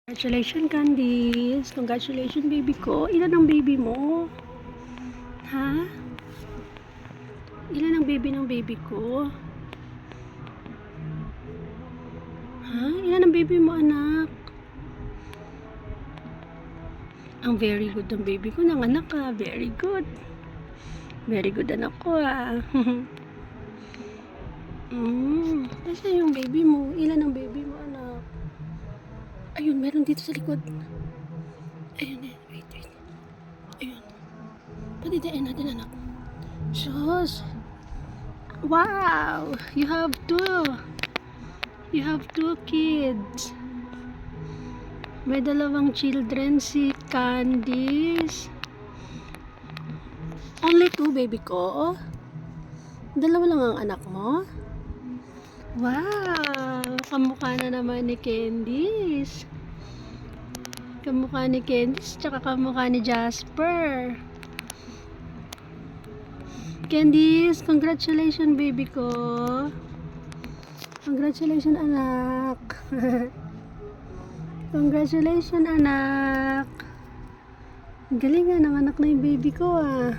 Congratulations, Candice. Congratulations, baby ko. Ilan ang baby mo? Ha? Ilan ang baby ko? Ha? Ilan ang baby mo, anak? Ang very good ang baby ko. Nanganak ka. Very good. Very good anak ko, ah. Nasaan yung baby mo? Ilan ang baby mo, anak? Ayun, meron dito sa likod. Ayun, wait. Ayun. Padidain natin, anak. Diyos. Wow! You have two. You have two kids. May dalawang children si Candice. Only two, baby ko. Dalawa lang ang anak mo? Wow! Kamukha na naman ni Candice. Kamukha ni Candice, tsaka kamukha ni Jasper. Candice, congratulations, baby ko. Congratulations, anak. Congratulations, anak. Galing nga, nanganak na yung baby ko, ah.